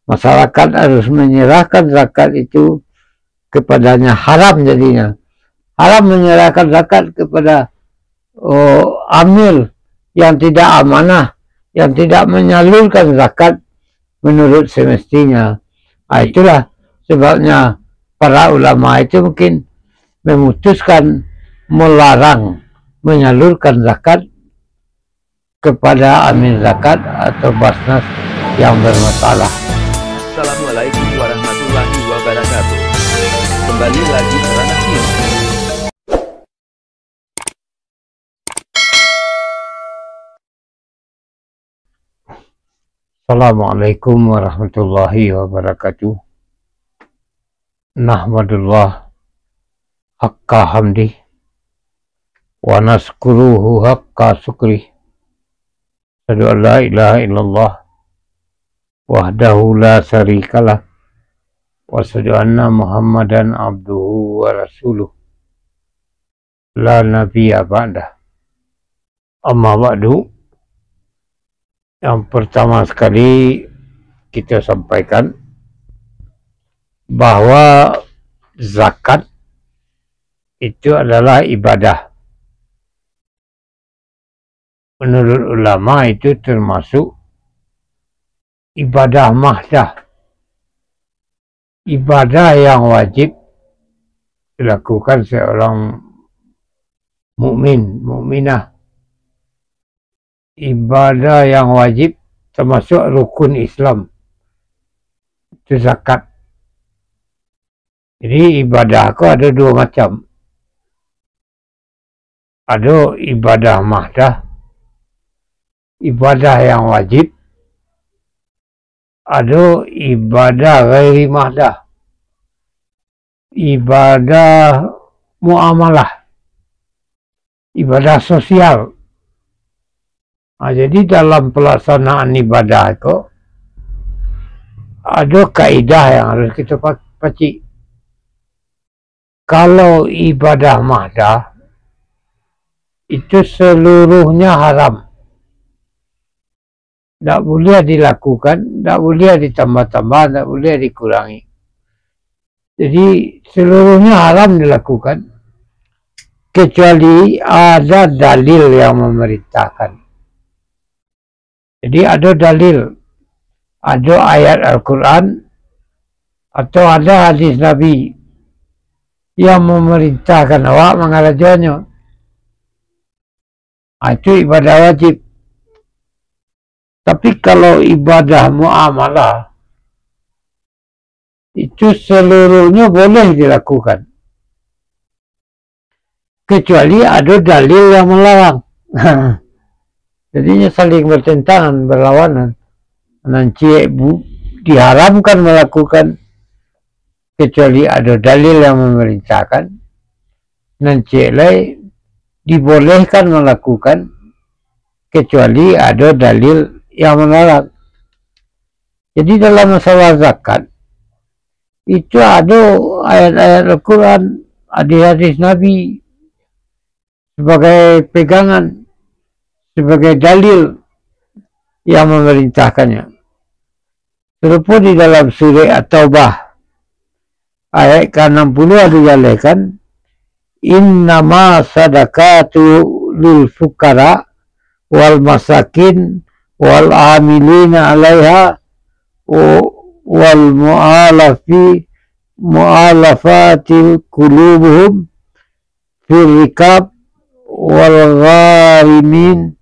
masyarakat harus menyerahkan zakat itu kepadanya, haram jadinya. Haram menyerahkan zakat kepada amil yang tidak amanah, yang tidak menyalurkan zakat menurut semestinya. Itulah sebabnya para ulama itu mungkin memutuskan melarang menyalurkan zakat kepada amil zakat atau basnas yang bermasalah. Assalamualaikum warahmatullahi wabarakatuh. Kembali lagi ke Ranah News. Assalamualaikum warahmatullahi wabarakatuh. Nahmadullah haqqa hamdi wa naskuruhu haqqa syukri. Asyhadu an la ilaha illallah wahdahu la syarikalah wa asyhadu anna Muhammadan abduhu wa rasuluh la nabiyya ba'dah. Amma ba'du. Yang pertama sekali kita sampaikan bahwa zakat itu adalah ibadah. Menurut ulama itu termasuk ibadah mahdah. Ibadah yang wajib dilakukan seorang mukminah. Ibadah yang wajib termasuk rukun Islam. Itu zakat. Jadi ibadah aku ada dua macam. Ada ibadah mahdah, ibadah yang wajib. Ada ibadah ghairi mahdah, ibadah muamalah, ibadah sosial. Jadi dalam pelaksanaan ibadah itu ada kaidah yang harus kita pacik. Kalau ibadah mahdah itu seluruhnya haram. Tak boleh dilakukan, tak boleh ditambah-tambah, tak boleh dikurangi. Jadi seluruhnya haram dilakukan kecuali ada dalil yang memerintahkan. Jadi ada dalil, ada ayat Al-Quran atau ada hadis Nabi yang memerintahkan awak mengalajonya. Itu ibadah wajib. Tapi kalau ibadah muamalah itu seluruhnya boleh dilakukan. Kecuali ada dalil yang melarang. Jadinya saling bertentangan, berlawanan. Nanti diharamkan melakukan kecuali ada dalil yang memerintahkan. Nanti dibolehkan melakukan kecuali ada dalil yang melarang. Jadi dalam masalah zakat itu ada ayat-ayat Al-Quran, hadis-hadis Nabi sebagai pegangan, sebagai dalil yang memerintahkannya. Terupun di dalam surah At-Taubah ayat ke-60 dijelaskan, innama sadaqatu lil fuqara wal masakin wal amilina 'alaiha wal mu'alafatil qulubuhum fil rikab wal gharimin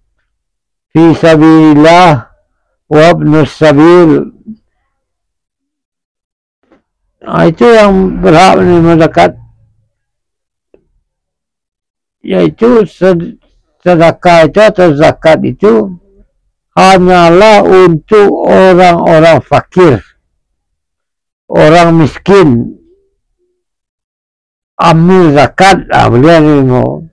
fi sabilillah wa ibnus sabil. Itu yang berhak menerima zakat, yaitu sedekah itu atau zakat itu hanyalah untuk orang-orang fakir, orang miskin. Amil zakat boleh menerima.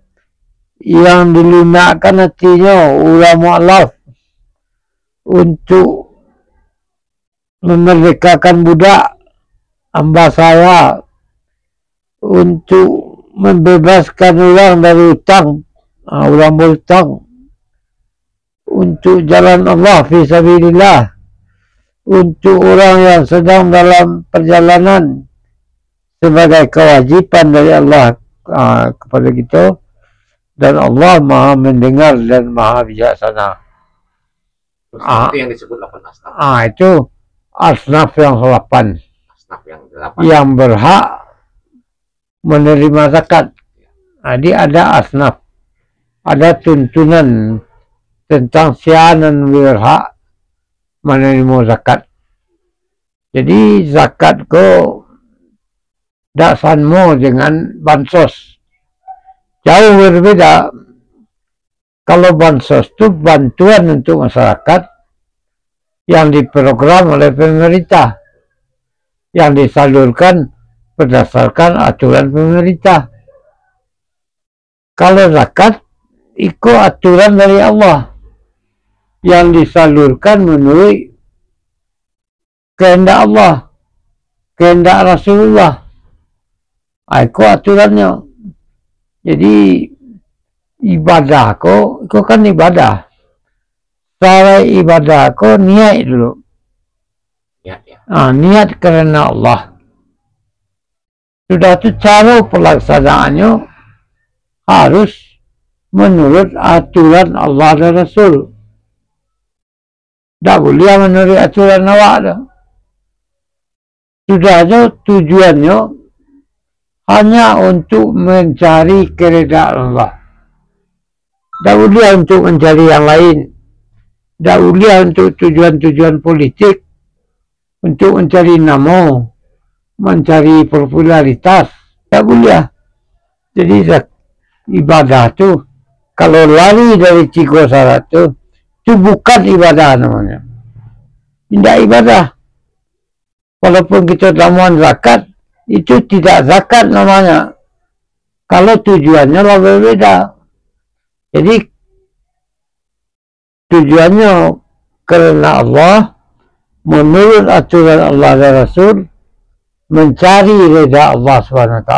Yang dilunakkan hatinya ulama mu'alaf untuk memerdekakan budak hamba saya, untuk membebaskan orang dari hutang, orang berhutang, untuk jalan Allah fi sabilillah, untuk orang yang sedang dalam perjalanan sebagai kewajiban dari Allah kepada kita, dan Allah Maha mendengar dan Maha bijaksana. Itu yang disebut 8 asnaf. Itu asnaf yang 8. Asnaf yang 8. Yang berhak menerima zakat. Jadi ada asnaf. Ada tuntunan tentang siapa yang berhak menerima zakat. Jadi zakat ko tak sama dengan bansos. Jauh berbeda. Kalau bansos itu bantuan untuk masyarakat yang diprogram oleh pemerintah, yang disalurkan berdasarkan aturan pemerintah. Kalau zakat ikut aturan dari Allah yang disalurkan menurut kehendak Allah, kehendak Rasulullah. Ikut aturannya. Jadi ibadah ko kan ibadah. Cara ibadah ko niat dulu. Niat ya. Niat karena Allah. Sudah itu cara pelaksanaannya harus menurut aturan Allah dan Rasul. Tak boleh menurut aturan awak dah. Sudah itu tujuannya hanya untuk mencari keridhaan Allah. Tak boleh untuk mencari yang lain. Tak boleh untuk tujuan-tujuan politik, untuk mencari nama, mencari popularitas. Tak boleh. Jadi ibadah tu, kalau lari dari 3 syarat tu bukan ibadah namanya. Tidak ibadah. Walaupun kita dalam zakat, itu tidak zakat namanya. Kalau tujuannya lebih berbeda. Jadi tujuannya karena Allah, menurut aturan Allah dan Rasul, mencari reda Allah SWT.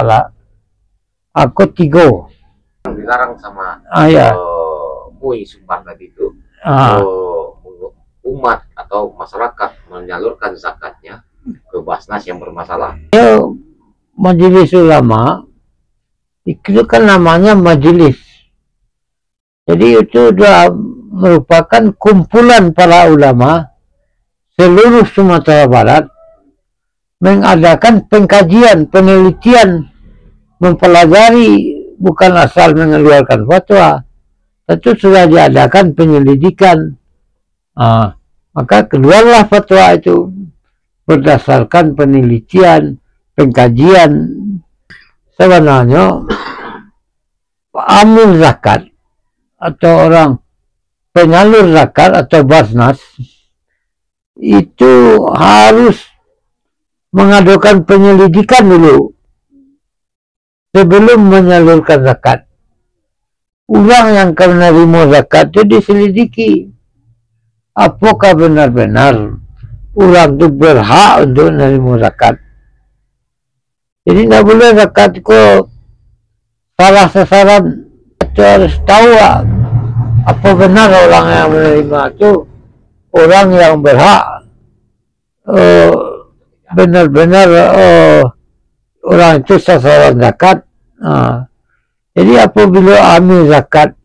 Aku 3. Yang dilarang sama ya. MUI Sumpah tadi itu. Umat atau masyarakat menyalurkan zakatnya ke Basnas yang bermasalah. Majelis ulama itu kan namanya majelis. Jadi itu sudah merupakan kumpulan para ulama seluruh Sumatera Barat mengadakan pengkajian, penelitian, mempelajari, bukan asal mengeluarkan fatwa. Tentu sudah diadakan penyelidikan. Maka keluarlah fatwa itu berdasarkan penelitian, pengkajian. Sebenarnya amil zakat atau orang penyalur zakat atau Basnas itu harus mengadukan penyelidikan dulu sebelum menyalurkan zakat. Orang yang menerima zakat itu diselidiki. Apakah benar-benar orang itu berhak untuk menerima zakat. Jadi tidak boleh zakat ko salah sasaran. Itu harus tahu apa benar orang yang menerima itu orang yang berhak benar-benar orang itu sasaran zakat. Jadi apabila amil zakat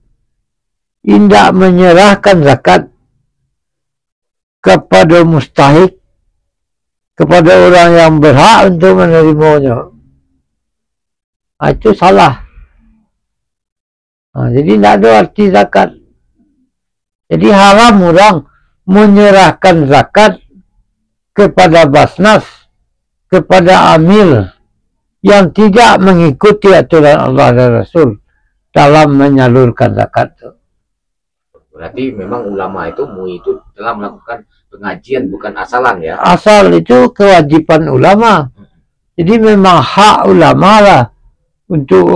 tidak menyerahkan zakat kepada mustahik, kepada orang yang berhak untuk menerimanya, itu salah. Jadi tidak ada arti zakat. Jadi haram orang menyerahkan zakat kepada Basnas, kepada amil yang tidak mengikuti aturan Allah dan Rasul dalam menyalurkan zakat. Berarti memang ulama itu, MUI itu telah melakukan pengajian, bukan asalan ya? Asal itu kewajiban ulama. Jadi memang hak ulama lah untuk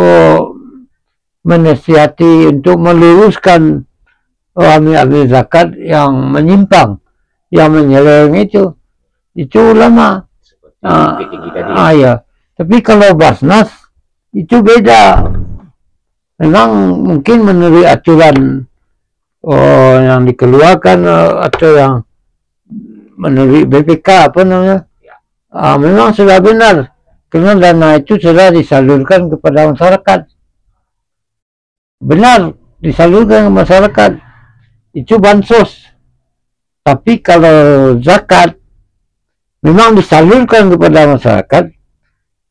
menasihati, untuk meluruskan amil zakat yang menyimpang, yang menyeleweng itu ulama. Ya. Tapi kalau Basnas itu beda. Memang mungkin menurut aturan yang dikeluarkan atau yang menurut BPK apa namanya, memang sudah benar karena dana itu sudah disalurkan kepada masyarakat, benar disalurkan ke masyarakat, itu bansos. Tapi kalau zakat memang disalurkan kepada masyarakat,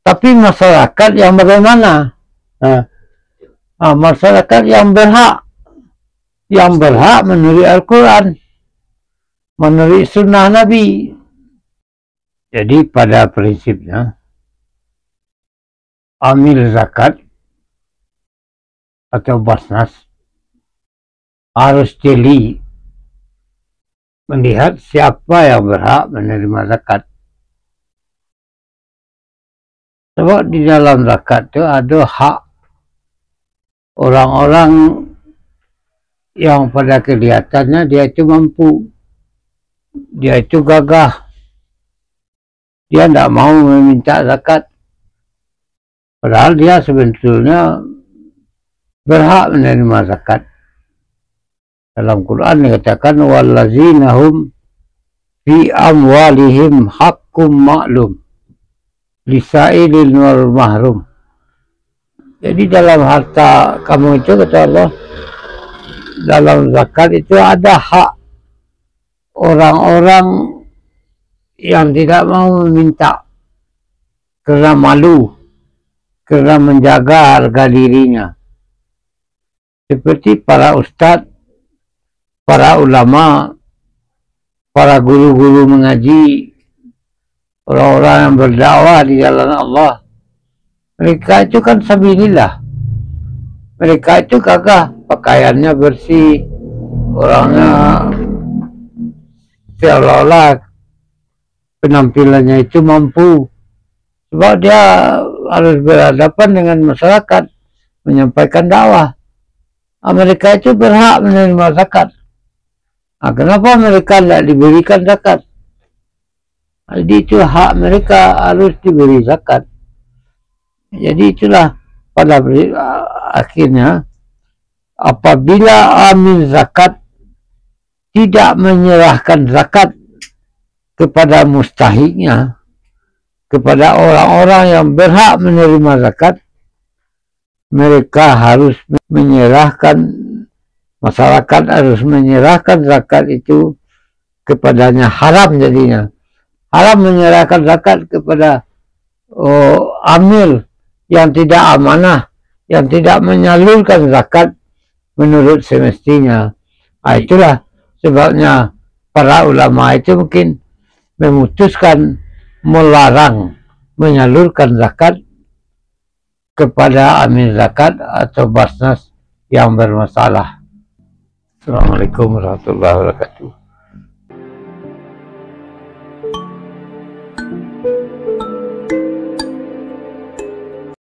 tapi masyarakat yang bagaimana? Masyarakat yang berhak menurut Al-Quran, menurut sunnah Nabi. Jadi pada prinsipnya amil zakat atau basnas harus jeli melihat siapa yang berhak menerima zakat. Sebab di dalam zakat itu ada hak orang-orang yang pada kelihatannya dia itu mampu, dia itu gagah, dia tidak mau meminta zakat, padahal dia sebetulnya berhak menerima zakat. Dalam Quran dikatakan wallazina hum fi amwalihim haqqum ma'lum lisailil wal mahrum. Jadi dalam harta kamu itu, kata Allah, dalam zakat itu ada hak orang-orang yang tidak mau meminta karena malu, karena menjaga harga dirinya. Seperti para ustadz, para ulama, para guru-guru mengaji, orang-orang yang berdakwah di jalan Allah. Mereka itu kan sabilillah. Mereka itu gagah, pakaiannya bersih, orangnya seolah-olah penampilannya itu mampu. Sebab dia harus berhadapan dengan masyarakat, menyampaikan dakwah. Mereka itu berhak menerima zakat. Kenapa mereka tidak diberikan zakat? Jadi itu hak mereka, harus diberi zakat. Jadi itulah pada akhirnya apabila amil zakat tidak menyerahkan zakat kepada mustahiknya, kepada orang-orang yang berhak menerima zakat, mereka harus menyerahkan, masyarakat harus menyerahkan zakat itu kepadanya. Haram jadinya. Haram menyerahkan zakat kepada amil yang tidak amanah, yang tidak menyalurkan zakat menurut semestinya. Itulah sebabnya para ulama itu mungkin memutuskan melarang menyalurkan zakat kepada amil zakat atau basnas yang bermasalah. Assalamualaikum warahmatullahi wabarakatuh.